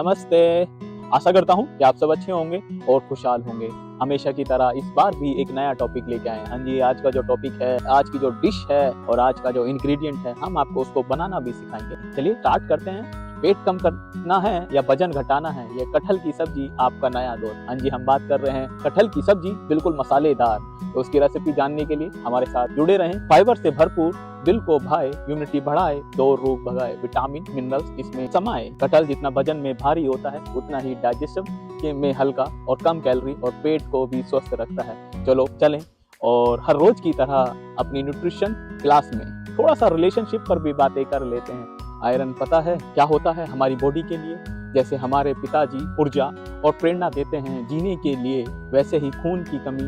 नमस्ते। आशा करता हूँ कि आप सब अच्छे होंगे और खुशहाल होंगे। हमेशा की तरह इस बार भी एक नया टॉपिक लेके आए हैं। हाँ जी, आज का जो टॉपिक है, आज की जो डिश है और आज का जो इंग्रेडिएंट है, हम आपको उसको बनाना भी सिखाएंगे। चलिए स्टार्ट करते हैं। पेट कम करना है या वजन घटाना है, ये कटहल की सब्जी आपका नया दोस्त। हाँ जी, हम बात कर रहे हैं कटहल की सब्जी, बिल्कुल मसालेदार। तो उसकी रेसिपी जानने के लिए हमारे साथ जुड़े रहें। फाइबर से भरपूर, दिल को भाए, इम्यूनिटी बढ़ाए, दो रोग भगाए, विटामिन मिनरल्स इसमें समाये। कटहल जितना वजन में भारी होता है, उतना ही डाइजेशन में हल्का और कम कैलोरी और पेट को भी स्वस्थ रखता है। चलो चलें और हर रोज की तरह अपनी न्यूट्रिशन क्लास में थोड़ा सा रिलेशनशिप पर भी बातें कर लेते हैं। आयरन पता है क्या होता है हमारी बॉडी के लिए? जैसे हमारे पिताजी ऊर्जा और प्रेरणा देते हैं जीने के लिए, वैसे ही खून की कमी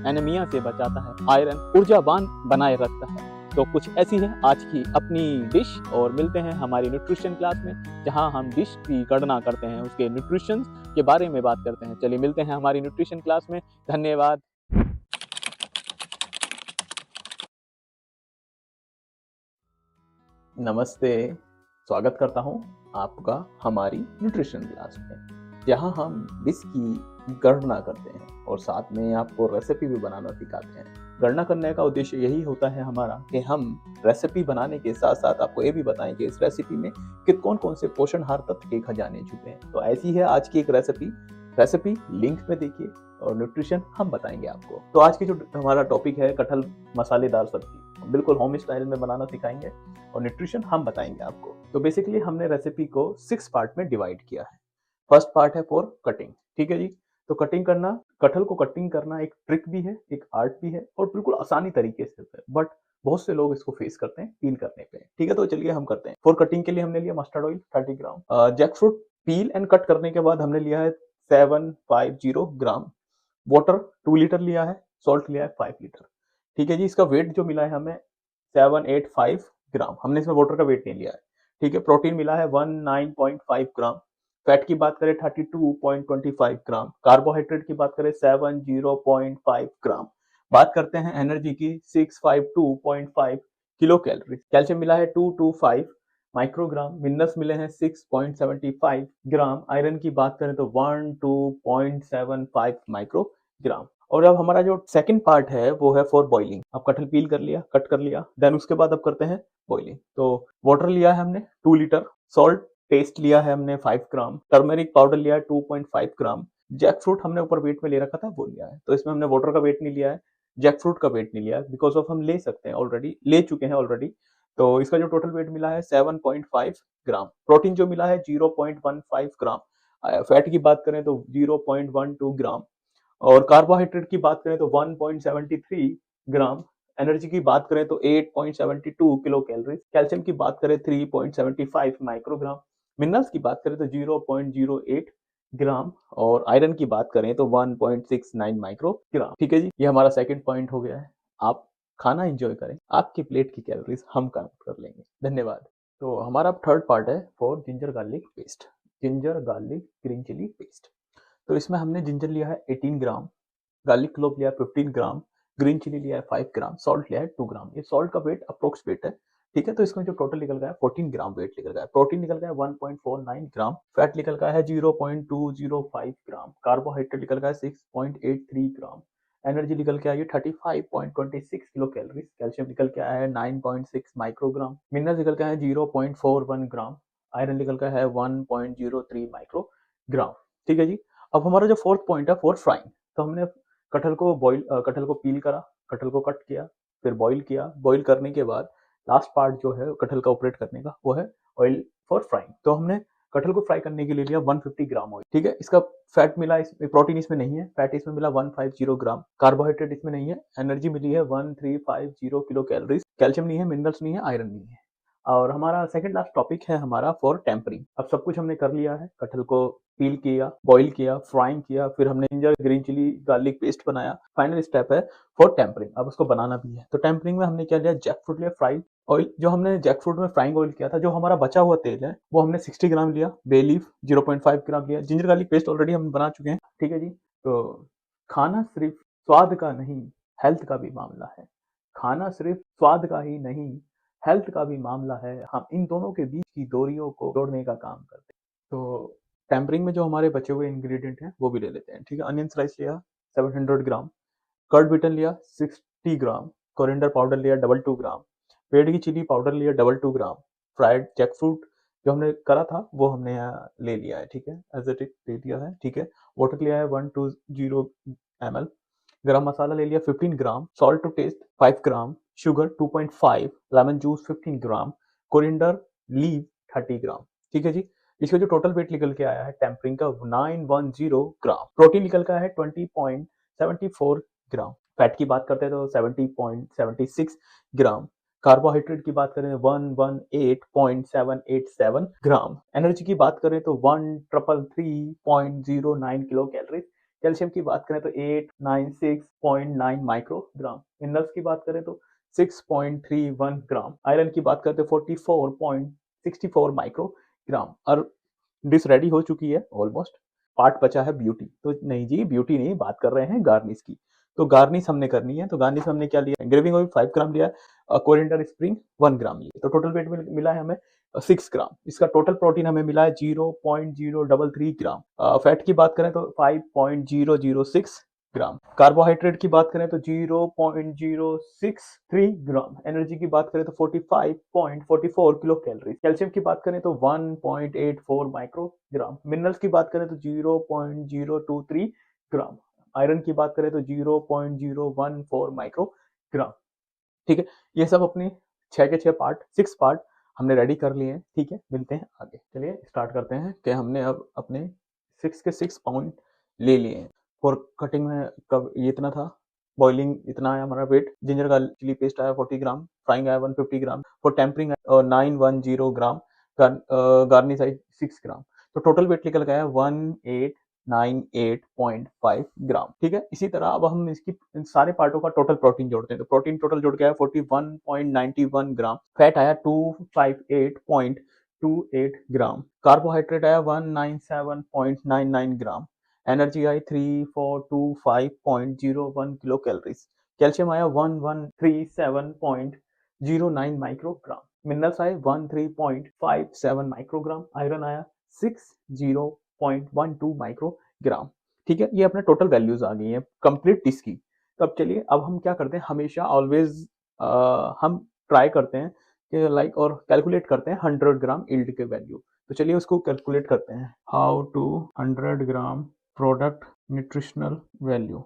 एनीमिया से बचाता है। आयरन ऊर्जावान बनाए रखता है। तो कुछ ऐसी है आज की अपनी डिश, और मिलते हैं हमारी न्यूट्रिशन क्लास में, जहां हम डिश की गणना करते हैं, उसके न्यूट्रिशन के बारे में बात करते हैं। चलिए मिलते हैं हमारी न्यूट्रिशन क्लास में। धन्यवाद। नमस्ते, स्वागत करता हूं आपका हमारी न्यूट्रिशन क्लास में, जहां हम डिश की गणना करते हैं और साथ में आपको रेसिपी भी बनाना सिखाते हैं। गणना करने का उद्देश्य यही होता है हमारा कि हम रेसिपी बनाने के साथ साथ आपको ये भी बताएं कि इस रेसिपी में कौन कौन से पोषणहार तत्व के खजाने छुपे हैं। तो ऐसी है आज की एक रेसिपी लिंक में देखिए, और न्यूट्रिशन हम बताएंगे आपको। तो आज की जो हमारा टॉपिक है, कटहल मसालेदार सब्जी, बिल्कुल होम स्टाइल में बनाना सिखाएंगे और न्यूट्रिशन हम बताएंगे आपको। तो बेसिकली हमने रेसिपी को 6 पार्ट में डिवाइड किया है। फर्स्ट पार्ट है फॉर कटिंग, ठीक है जी। तो कटिंग करना, कटहल को कटिंग करना एक ट्रिक भी है, एक आर्ट भी है, और बिल्कुल आसानी तरीके से है, बट बहुत से लोग इसको फेस करते हैं पील करने पे। ठीक है, तो चलिए हम करते हैं। फॉर कटिंग के लिए हमने लिया mustard oil 30 gram, jackfruit peel and cut करने के बाद हमने लिया है 750 ग्राम, वाटर 2 लीटर लिया है, सॉल्ट लिया है 5 लीटर। ठीक है जी, इसका वेट जो मिला है हमें 785 ग्राम, हमने इसमें वाटर का वेट नहीं लिया है। ठीक है, प्रोटीन मिला है 19.5 ग्राम, फैट की बात करें 32.25 ग्राम, कार्बोहाइड्रेट की बात करें 70.5 ग्राम। बात करते हैं एनर्जी की 652.5 किलो कैलोरी। कैल्शियम मिला है 225 माइक्रोग्राम, मिनरल्स मिले हैं 6.75 ग्राम, आयरन की बात करें तो 12.75 माइक्रोग्राम। और अब हमारा जो सेकंड पार्ट है वो है फॉर बॉइलिंग। अब कटहल पील कर लिया, कट कर लिया, देन उसके बाद अब करते हैं बॉइलिंग। तो वाटर लिया है हमने 2 लीटर, सॉल्ट पेस्ट लिया है हमने 5 ग्राम, टर्मेरिक पाउडर लिया है 2.5 ग्राम, जैक फ्रूट हमने ऊपर वेट में ले रखा था वो लिया है। तो इसमें हमने वाटर का वेट नहीं लिया है, जैक फ्रूट का वेट नहीं लिया है, बिकॉज ऑफ हम ले सकते हैं, ऑलरेडी ले चुके हैं ऑलरेडी। तो इसका जो टोटल वेट मिला है 7.5 ग्राम, प्रोटीन जो मिला है 0.15 ग्राम, फैट की बात करें तो 0.12 ग्राम, और कार्बोहाइड्रेट की बात करें तो 1.73 ग्राम, एनर्जी की बात करें तो 8.72 किलो कैलोरी, कैल्शियम की बात करें 3.75 माइक्रोग्राम, मिनरल्स की बात करें तो 0.08 ग्राम, और आयरन की बात करें तो 1.69 माइक्रोग्राम। ठीक है जी, ये हमारा सेकंड पॉइंट हो गया है। आप खाना एंजॉय करें, आपकी प्लेट की कैलोरीज हम काउंट कर लेंगे। धन्यवाद। तो हमारा थर्ड पार्ट है for ginger garlic paste, ginger garlic green chilli paste. तो इसमें हमने जिंजर लिया है 18 ग्राम, गार्लिक क्लोव लिया है 15 ग्राम, ग्रीन चिली लिया है 5 ग्राम, सॉल्ट लिया है 2 ग्राम। ये सॉल्ट का वेट अप्रोक्स वेट है। ठीक है, तो इसमें जो टोटल निकल गया है 14 ग्राम वेट निकल गया है। प्रोटीन निकल गया है 1.49 ग्राम, फैट निकल गया है 0.205 ग्राम, कार्बोहाइड्रेट निकल गया है 6.83 ग्राम, एनर्जी निकल के आई है 35.26 किलो कैलोरी, कैल्शियम निकल के आया है 9.6 माइक्रोग्राम, मिनरल निकल के आया है 0.41 ग्राम, आयरन निकल के है 1.03 माइक्रोग्राम। ठीक है जी। अब हमारा जो फोर्थ पॉइंट है फॉर फ्राइंग। तो हमने कटहल को पील करा, कटहल को कट किया, फिर बॉईल किया। बॉईल करने के बाद लास्ट पार्ट जो है कटहल का ऑपरेट करने का, वो है ऑयल फॉर फ्राइंग। तो हमने कटहल को फ्राई करने के लिए लिया 150 ग्राम ऑयल। ठीक है, इसका फैट मिला, इसमें प्रोटीन इसमें नहीं है, फैट इसमें मिला 150 ग्राम, कार्बोहाइड्रेट इसमें नहीं है, एनर्जी मिली है 1350 किलो कैलोरीज, कैल्शियम नहीं है, मिनरल्स नहीं है, आयरन नहीं है। और हमारा सेकंड लास्ट टॉपिक है हमारा फॉर टेम्परिंग। अब सब कुछ हमने कर लिया है, कटहल को पील किया, बॉईल किया, फ्राइंग किया, फिर हमने ginger green chilli garlic paste बनाया। फाइनल स्टेप है फॉर टेम्परिंग, अब उसको बनाना भी है। तो टेम्परिंग में हमने क्या लिया, जैक फ्रूट लिया फ्राइड ऑयल, जो हमने जैक फ्रूट में फ्राइंग ऑयल किया था, जो हमारा बचा हुआ तेल है वो हमने 60 ग्राम लिया, बे लीफ 0.5 ग्राम लिया, जिंजर गार्लिक पेस्ट ऑलरेडी हम बना चुके हैं। ठीक है जी। तो खाना सिर्फ स्वाद का नहीं, हेल्थ का भी मामला है। खाना सिर्फ स्वाद का ही नहीं, हेल्थ का भी मामला है। हम इन दोनों के बीच की दूरियों को जोड़ने का काम करते हैं। तो टेम्परिंग में जो हमारे बचे हुए इंग्रेडिएंट हैं वो भी ले लेते हैं, ठीक है। अनियन स्लाइस लिया 700 ग्राम, कर्ड बिटन लिया 60 ग्राम, कोरिएंडर पाउडर लिया 2 ग्राम, पेड़ की चिली पाउडर लिया 2 ग्राम, फ्राइड जैकफ्रूट जो हमने करा था वो हमने यहाँ ले लिया है, ठीक है, एज इट इज ले लिया है, ठीक है। वाटर लिया है 120 ml, गरम मसाला ले लिया 15 gram, salt to taste 5 gram, sugar 2.5, lemon juice 15 gram, coriander leave 30 gram, ठीक है जी। इसका जो टोटल वेट निकल के आया है टेम्परिंग का 910 ग्राम, प्रोटीन निकल का है 20.74 ग्राम, फैट की बात करते हैं तो 70.76 ग्राम, कार्बोहाइड्रेट की बात करें 118.787 ग्राम, एनर्जी की बात करें तो 1333.09 किलो कैलोरी, कैल्शियम की बात करें तो 896.9 माइक्रोग्राम, मिनरल्स की बात करें तो 6.31 ग्राम, आयरन की बात करते हैं 44.64 माइक्रोग्राम। और डिश रेडी हो चुकी है ऑलमोस्ट। पार्ट बचा है ब्यूटी, तो नहीं जी ब्यूटी नहीं, बात कर रहे हैं गार्निश की। तो गार्निश हमने करनी है, तो गार्निश हमने क्या लिया, ग्रेविंग ऑयल 5 ग्राम लिया, कोरिएंडर स्प्रिंग 1 ग्राम लिया, तो टोटल वेट मिला है हमें 6 ग्राम। इसका टोटल प्रोटीन हमें मिला है 0.033 ग्राम, फैट की बात करें तो 5.006 ग्राम, कार्बोहाइड्रेट की बात करें तो 0.063 ग्राम, एनर्जी की बात करें तो 45.44 किलो कैलोरी, कैल्शियम की बात करें तो 1.84 माइक्रोग्राम, मिनरल्स की बात करें तो 0.023 ग्राम, आयरन की बात करें तो 0.014 माइक्रोग्राम, ठीक है। ये सब अपने 6 पार्ट 6 पार्ट हमने रेडी कर लिए हैं, ठीक है। मिलते हैं आगे, चलिए स्टार्ट करते हैं कि हमने अब अपने 6 के 6 पाउंड ले लिए हैं। फॉर कटिंग में कब ये इतना था, बॉइलिंग इतना आया हमारा वेट, जिंजर का चिली पेस्ट आया 40 ग्राम, फ्राइंग आया 150 ग्राम, फॉर टेम्परिंग 910 ग्राम, गार्निश आई 6 ग्राम, तो टोटल वेट निकल गया 1898.5 ग्राम, ठीक है। इसी तरह अब हम इसकी इन सारे पार्टों का टोटल प्रोटीन जोड़ते हैं, तो प्रोटीन टोटल जुड़ गया 41.91 ग्राम, फैट आया 258.28 ग्राम, कार्बोहाइड्रेट आया 197.99 ग्राम, एनर्जी आई 3425.01 किलो कैलोरीज, कैल्शियम आया 1137.09 माइक्रोग्राम, मिनरल्स आए 13.57 माइक्रोग्राम, आयरन आया 60.12 माइक्रोग्राम, ठीक है। ये अपने टोटल वैल्यूज आ गई हैं कंप्लीट डिश की। तो अब चलिए, अब हम क्या करते हैं, हमेशा ऑलवेज हम ट्राई करते हैं कि लाइक और कैलकुलेट करते हैं 100 ग्राम इल्ड के वैल्यू। तो चलिए उसको कैलकुलेट करते हैं, how to 100 gram product nutritional value.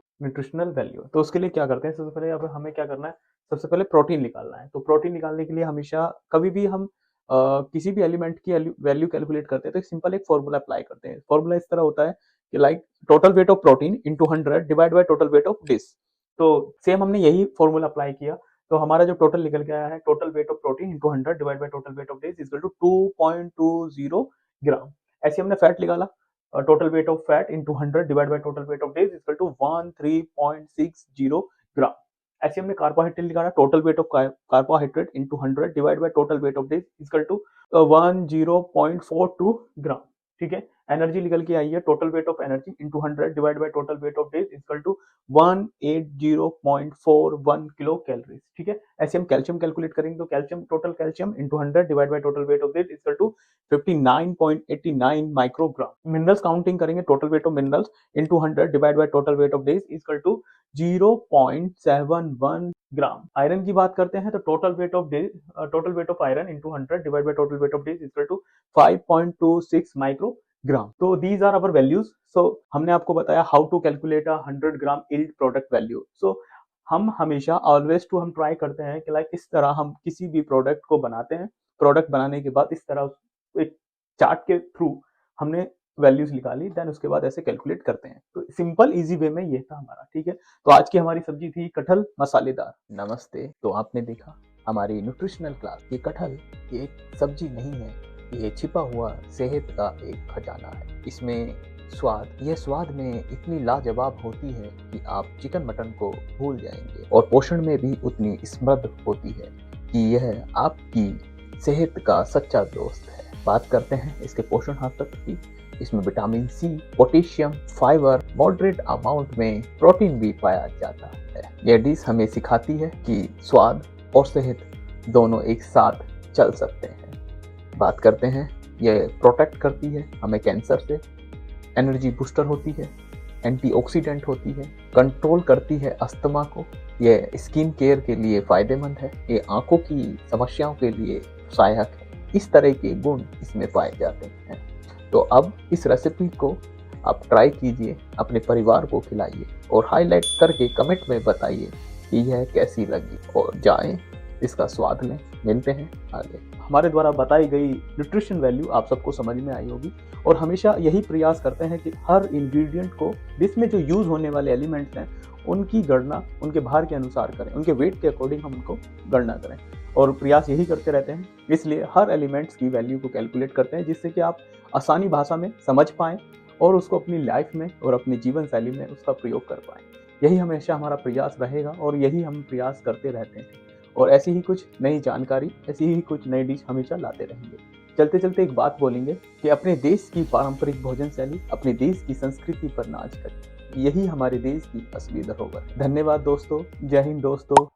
तो उसके लिए क्या करते हैं, सबसे पहले अब हमें क्या करना है, सबसे पहले प्रोटीन निकालना है। तो प्रोटीन निकालने के लिए हमेशा कभी भी हम किसी भी एलिमेंट की वैल्यू कैलकुलेट करते हैं तो सिंपल एक फॉर्मूला अप्लाई करते हैं। फॉर्मूला इस तरह होता है कि like total weight of protein into 100 divide by total weight of dish. तो सेम हमने यही फॉर्मूला अप्लाई किया, तो हमारा जो टोटल निकल के आया है, total weight of protein into 100 divide by total weight of dish equal to 2.20 gram. ऐसे हमने फैट निकाला, total weight of fat into 100 divide by total weight of dish equal to 13.60 gram. ऐसे हमने कार्बोहाइड्रेट निकाला, total weight of carbohydrate into 100 divide by total weight of dish equal to 10.42 gram, ठीक है। Energy निकल के आई है, total weight of energy into 100 divide by total weight of days equal to 180.41 kilo calories, ठीक है। ऐसे हम कैल्शियम कैलकुलेट करेंगे, तो calcium total calcium into 100 divide by total weight of days equal to 59.89 microgram. Minerals counting करेंगे, total weight of minerals into 100 divide by total weight of days equal to 0.71 gram. Iron की बात करते हैं तो total weight of iron into 100 divide by total weight of days equal to 5.26 microgram. तो these are our values. So हमने आपको बताया how to calculate 100 gram yield product value. So हम हमेशा ऑलवेज टू हम ट्राई करते हैं कि लाइक इस तरह हम किसी भी प्रोडक्ट को बनाते हैं, प्रोडक्ट बनाने के बाद इस तरह एक चार्ट के थ्रू हमने वैल्यूज निकाली, देन उसके बाद ऐसे कैलकुलेट करते हैं। तो सिंपल इजी वे में ये था हमारा, ठीक है। तो आज की हमारी सब्जी थी कटहल मसालेदार। नमस्ते। तो आपने देखा हमारी न्यूट्रिशनल क्लास, ये कटहल एक सब्जी नहीं है, ये छिपा हुआ सेहत का एक खजाना है। इसमें स्वाद में इतनी लाजवाब होती है कि आप चिकन मटन को भूल जाएंगे, और पोषण में भी उतनी समृद्ध होती है कि यह आपकी सेहत का सच्चा दोस्त है। बात करते हैं इसके पोषण तत्व की। इसमें vitamin C, potassium, fibre, moderate amount में प्रोटीन भी पाया जाता है। यह डिश हमें सिखाती है कि स्वाद और सेहत दोनों एक साथ चल सकते हैं। बात करते हैं ये प्रोटेक्ट करती है हमें कैंसर से, एनर्जी बूस्टर होती है, एंटीऑक्सीडेंट होती है, कंट्रोल करती है अस्थमा को, ये स्किन केयर के लिए फ़ायदेमंद है, ये आंखों की समस्याओं के लिए सहायक है। इस तरह के गुण इसमें पाए जाते हैं। तो अब इस रेसिपी को आप ट्राई कीजिए, अपने परिवार को खिलाइए और हाईलाइट करके कमेंट में बताइए कि यह कैसी लगी, और जाएं इसका स्वाद लें। मिलते हैं आगे। हमारे द्वारा बताई गई न्यूट्रिशन वैल्यू आप सबको समझ में आई होगी, और हमेशा यही प्रयास करते हैं कि हर इंग्रेडिएंट को, डिश में जो यूज़ होने वाले एलिमेंट्स हैं उनकी गणना उनके भार के अनुसार करें, उनके वेट के अकॉर्डिंग हम उनको गणना करें, और प्रयास यही करते रहते हैं। इसलिए हर एलिमेंट्स की वैल्यू को कैलकुलेट करते हैं, जिससे कि आप आसानी भाषा में समझ पाएँ और उसको अपनी लाइफ में और अपनी जीवन शैली में उसका प्रयोग कर पाएँ। यही हमेशा हमारा प्रयास रहेगा और यही हम प्रयास करते रहते हैं, और ऐसी ही कुछ नई जानकारी, ऐसी ही कुछ नई डिश हमेशा लाते रहेंगे। चलते चलते एक बात बोलेंगे कि अपने देश की पारंपरिक भोजन शैली, अपने देश की संस्कृति पर नाच करें। यही हमारे देश की असली धरोहर है। धन्यवाद दोस्तों। जय हिंद दोस्तों।